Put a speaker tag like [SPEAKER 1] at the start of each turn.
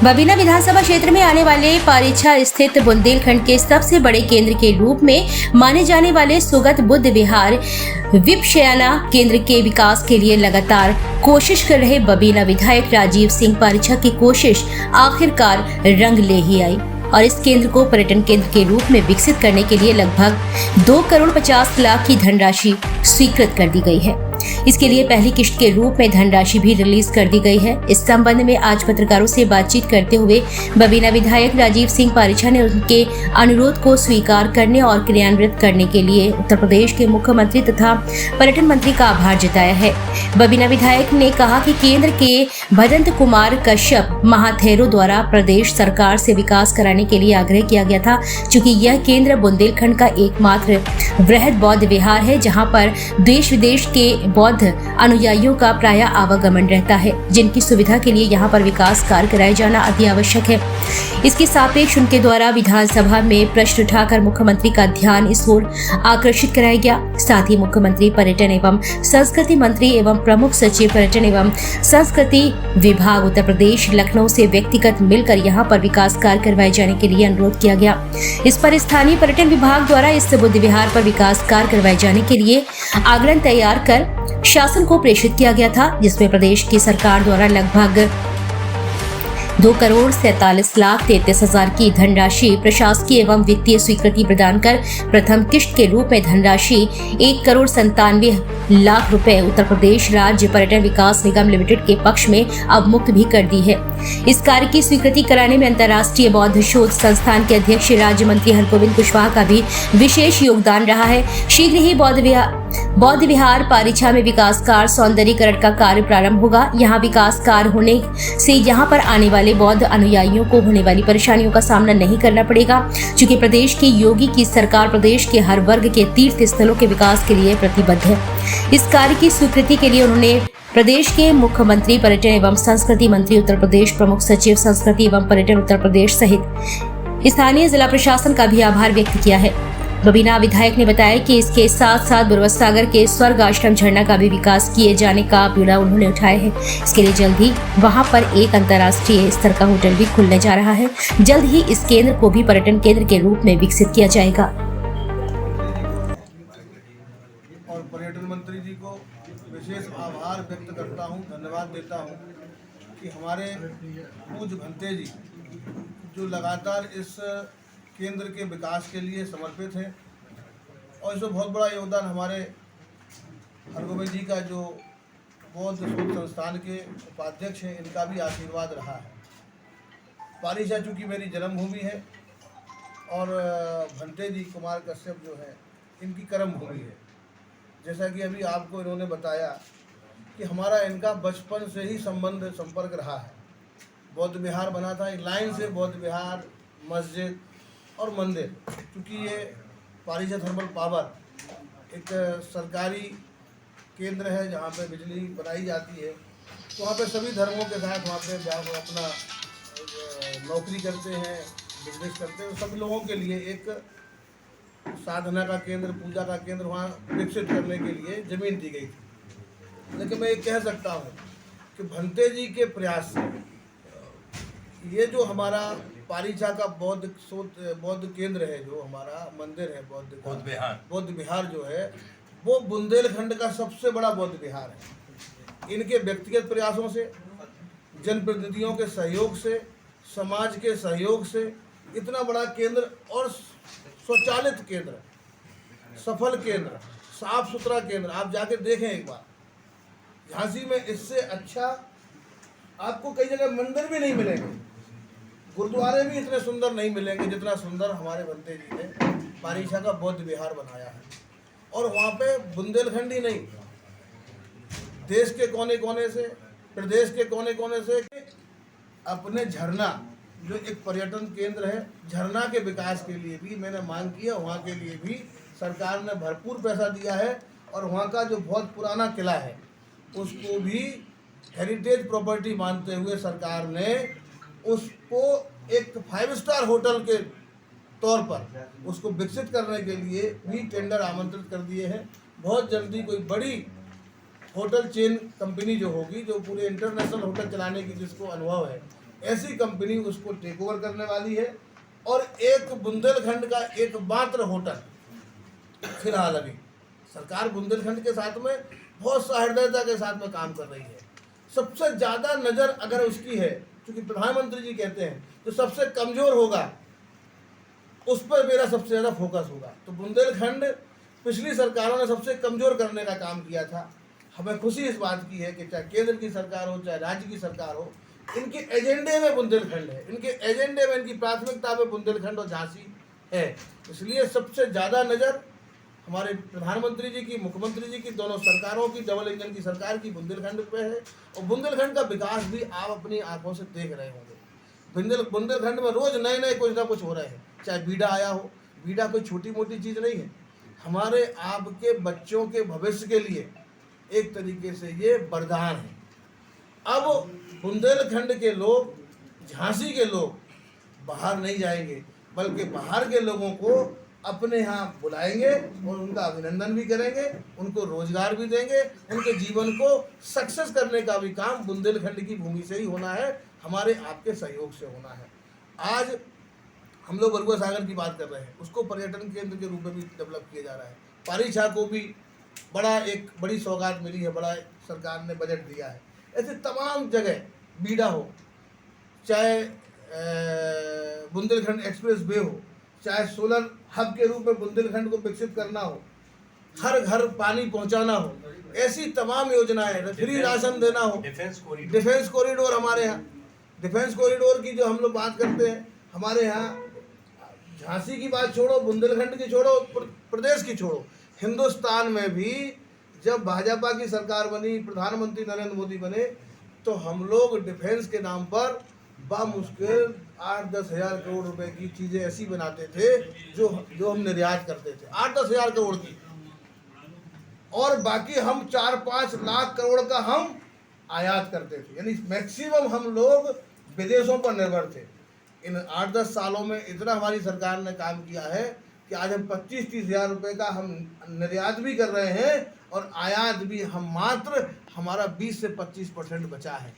[SPEAKER 1] बबीना विधानसभा क्षेत्र में आने वाले पारीछा स्थित बुंदेलखंड के सबसे बड़े केंद्र के रूप में माने जाने वाले सुगत बुद्ध विहार विपश्यना केंद्र के विकास के लिए लगातार कोशिश कर रहे बबीना विधायक राजीव सिंह पारीछा की कोशिश आखिरकार रंग ले ही आई और इस केंद्र को पर्यटन केंद्र के रूप में विकसित करने के लिए लगभग 2 करोड़ 50 लाख की धनराशि स्वीकृत कर दी गई है। इसके लिए पहली किश्त के रूप में धनराशि भी रिलीज कर दी गई है। इस संबंध में आज पत्रकारों से बातचीत करते हुए बबीना विधायक राजीव सिंह पारीछा ने उनके अनुरोध को स्वीकार करने और क्रियान्वित करने के लिए उत्तर प्रदेश के मुख्यमंत्री तथा पर्यटन मंत्री का आभार जताया है। बबीना विधायक ने कहा कि केंद्र के भदंत कुमार कश्यप महाथेरो द्वारा प्रदेश सरकार से विकास कराने के लिए आग्रह किया गया था, चूँकि यह केंद्र बुंदेलखंड का एकमात्र वृहद बौद्ध विहार है जहाँ पर देश विदेश के बौद्ध अनुयायियों का प्राय आवागमन रहता है, जिनकी सुविधा के लिए यहाँ पर विकास कार्य कराया जाना अति आवश्यक है। इसके सापेक्ष उनके द्वारा विधानसभा में प्रश्न उठाकर मुख्यमंत्री का ध्यान इस ओर आकर्षित कराया गया। साथ ही मुख्यमंत्री पर्यटन एवं संस्कृति मंत्री एवं प्रमुख सचिव पर्यटन एवं संस्कृति विभाग उत्तर प्रदेश लखनऊ से व्यक्तिगत मिलकर यहाँ पर विकास कार्य करवाए जाने के लिए अनुरोध किया गया। इस पर स्थानीय पर्यटन विभाग द्वारा इस बुद्ध विहार पर विकास कार्य करवाए जाने के लिए आग्रह तैयार कर शासन को प्रेषित किया गया था, जिसमें प्रदेश की सरकार द्वारा लगभग 2 करोड़ 47 लाख 33 हजार की धनराशि प्रशासकीय एवं वित्तीय स्वीकृति प्रदान कर प्रथम किश्त के रूप में धनराशि 1 करोड़ 97 लाख रुपए उत्तर प्रदेश राज्य पर्यटन विकास निगम लिमिटेड के पक्ष में अवमुक्त भी कर दी है। इस कार्य की स्वीकृति कराने में अंतर्राष्ट्रीय बौद्ध शोध संस्थान के अध्यक्ष राज्य मंत्री हरगोविंद कुशवाहा का भी विशेष योगदान रहा है। शीघ्र ही बौद्ध विहार पारीछा में विकास कार्य सौंदर्यीकरण का कार्य प्रारंभ होगा। यहाँ विकास कार्य होने से यहाँ पर आने वाले बौद्ध अनुयायियों को होने वाली परेशानियों का सामना नहीं करना पड़ेगा, क्योंकि प्रदेश की योगी की सरकार प्रदेश के हर वर्ग के तीर्थ स्थलों के विकास के लिए प्रतिबद्ध है। इस कार्य की स्वीकृति के लिए उन्होंने प्रदेश के मुख्यमंत्री पर्यटन एवं संस्कृति मंत्री उत्तर प्रदेश प्रमुख सचिव संस्कृति एवं पर्यटन उत्तर प्रदेश सहित स्थानीय जिला प्रशासन का भी आभार व्यक्त किया है। बबीना विधायक ने बताया कि इसके साथ साथ बुरवस सागर के स्वर्ग आश्रम झरना का भी विकास किए जाने का बीड़ा उन्होंने उठाया है। इसके लिए जल्द ही वहां पर एक अंतर्राष्ट्रीय स्तर का होटल भी खुलने जा रहा है। जल्द ही इस केंद्र को भी पर्यटन केंद्र के रूप में विकसित किया जाएगा।
[SPEAKER 2] और पर्यटन मंत्री जी को विशेष आभार व्यक्त करता हूँ, धन्यवाद देता हूँ कि हमारे पूज्य भंते जी जो लगातार इस केंद्र के विकास के लिए समर्पित हैं और इसमें बहुत बड़ा योगदान हमारे हरगोविंद जी का जो बौद्ध शोध संस्थान के उपाध्यक्ष हैं, इनका भी आशीर्वाद रहा है। पारीछा चूँकि मेरी जन्मभूमि है और भंते जी कुमार कश्यप जो है इनकी कर्म भूमि है। जैसा कि अभी आपको इन्होंने बताया कि हमारा इनका बचपन से ही संपर्क रहा है। बौद्ध विहार बना था, एक लाइन से बौद्ध विहार, मस्जिद और मंदिर, क्योंकि ये पारीछा थर्मल पावर एक सरकारी केंद्र है जहाँ पे बिजली बनाई जाती है, तो वहाँ पे सभी धर्मों के साथ वहाँ पे जहाँ वो अपना नौकरी करते हैं, बिजनेस करते हैं, सभी लोगों के लिए एक साधना का केंद्र, पूजा का केंद्र वहाँ विकसित करने के लिए ज़मीन दी गई थी। लेकिन मैं ये कह सकता हूँ कि भंते जी के प्रयास से ये जो हमारा पारीछा का बौद्ध केंद्र है, जो हमारा मंदिर है बौद्ध विहार जो है, वो बुंदेलखंड का सबसे बड़ा बौद्ध विहार है। इनके व्यक्तिगत प्रयासों से, जनप्रतिनिधियों के सहयोग से, समाज के सहयोग से इतना बड़ा केंद्र और स्वचालित केंद्र, सफल केंद्र, साफ सुथरा केंद्र आप जाके देखें एक बार। झांसी में इससे अच्छा आपको कई जगह मंदिर भी नहीं मिलेंगे, गुरुद्वारे भी इतने सुंदर नहीं मिलेंगे जितना सुंदर हमारे भंते जी ने पारीछा का बौद्ध विहार बनाया है। और वहाँ पे बुंदेलखंड ही नहीं, देश के कोने कोने से, प्रदेश के कोने कोने से अपने झरना जो एक पर्यटन केंद्र है, झरना के विकास के लिए भी मैंने मांग की है। वहाँ के लिए भी सरकार ने भरपूर पैसा दिया है और वहाँ का जो बहुत पुराना किला है उसको भी हेरिटेज प्रॉपर्टी मानते हुए सरकार ने उसको एक 5 स्टार होटल के तौर पर उसको विकसित करने के लिए भी टेंडर आमंत्रित कर दिए हैं। बहुत जल्दी कोई बड़ी होटल चेन कंपनी जो होगी, जो पूरे इंटरनेशनल होटल चलाने की जिसको अनुभव है, ऐसी कंपनी उसको टेक ओवर करने वाली है। और एक बुंदेलखंड का एकमात्र होटल फिलहाल अभी सरकार बुंदेलखंड के साथ में बहुत सहृदयता के साथ में काम कर रही है। सबसे ज़्यादा नज़र अगर उसकी है, क्योंकि प्रधानमंत्री जी कहते हैं जो सबसे कमज़ोर होगा उस पर मेरा सबसे ज़्यादा फोकस होगा। तो बुंदेलखंड पिछली सरकारों ने सबसे कमज़ोर करने का काम किया था। हमें खुशी इस बात की है कि चाहे केंद्र की सरकार हो चाहे राज्य की सरकार हो, इनके एजेंडे में बुंदेलखंड है, इनके एजेंडे में, इनकी प्राथमिकता में बुंदेलखंड और झांसी है। इसलिए सबसे ज़्यादा नज़र हमारे प्रधानमंत्री जी की, मुख्यमंत्री जी की, दोनों सरकारों की, डबल इंजन की सरकार की बुंदेलखंड पे है। और बुंदेलखंड का विकास भी आप अपनी आंखों से देख रहे होंगे। बुंदेलखंड में रोज़ नए नए कुछ ना कुछ हो रहे हैं। चाहे बीडा आया हो, बीडा कोई छोटी मोटी चीज़ नहीं है, हमारे आपके बच्चों के भविष्य के लिए एक तरीके से ये वरदान है। अब बुंदेलखंड के लोग, झांसी के लोग बाहर नहीं जाएंगे, बल्कि बाहर के लोगों को अपने यहाँ बुलाएंगे और उनका अभिनंदन भी करेंगे, उनको रोजगार भी देंगे, उनके जीवन को सक्सेस करने का भी काम बुंदेलखंड की भूमि से ही होना है, हमारे आपके सहयोग से होना है। आज हम लोग बरुआ सागर की बात कर रहे हैं, उसको पर्यटन केंद्र के रूप में भी डेवलप किया जा रहा है। पारीछा को भी एक बड़ी सौगात मिली है, बड़ा सरकार ने बजट दिया है। ऐसे तमाम जगह, बीडा हो, चाहे बुंदेलखंड एक्सप्रेस वे हो, चाहे सोलर हब के रूप में बुंदेलखंड को विकसित करना हो, हर घर पानी पहुंचाना हो, ऐसी तमाम योजनाएं, फ्री राशन देना हो, डिफेंस कॉरिडोर हमारे यहाँ, डिफेंस कॉरिडोर की जो हम लोग बात करते हैं, हमारे यहाँ झांसी की बात छोड़ो, बुंदेलखंड की छोड़ो, प्रदेश की छोड़ो, हिंदुस्तान में भी जब भाजपा की सरकार बनी, प्रधानमंत्री नरेंद्र मोदी बने, तो हम लोग डिफेंस के नाम पर बामुश्किल 8-10 हज़ार करोड़ रुपए की चीज़ें ऐसी बनाते थे जो हम निर्यात करते थे, 8-10 हज़ार करोड़ की, और बाकी हम 4-5 लाख करोड़ का हम आयात करते थे। यानी मैक्सिमम हम लोग विदेशों पर निर्भर थे। इन 8-10 सालों में इतना हमारी सरकार ने काम किया है कि आज हम 25-30 हज़ार रुपये का हम निर्यात भी कर रहे हैं और आयात भी हम मात्र हमारा 20 से 25% बचा है।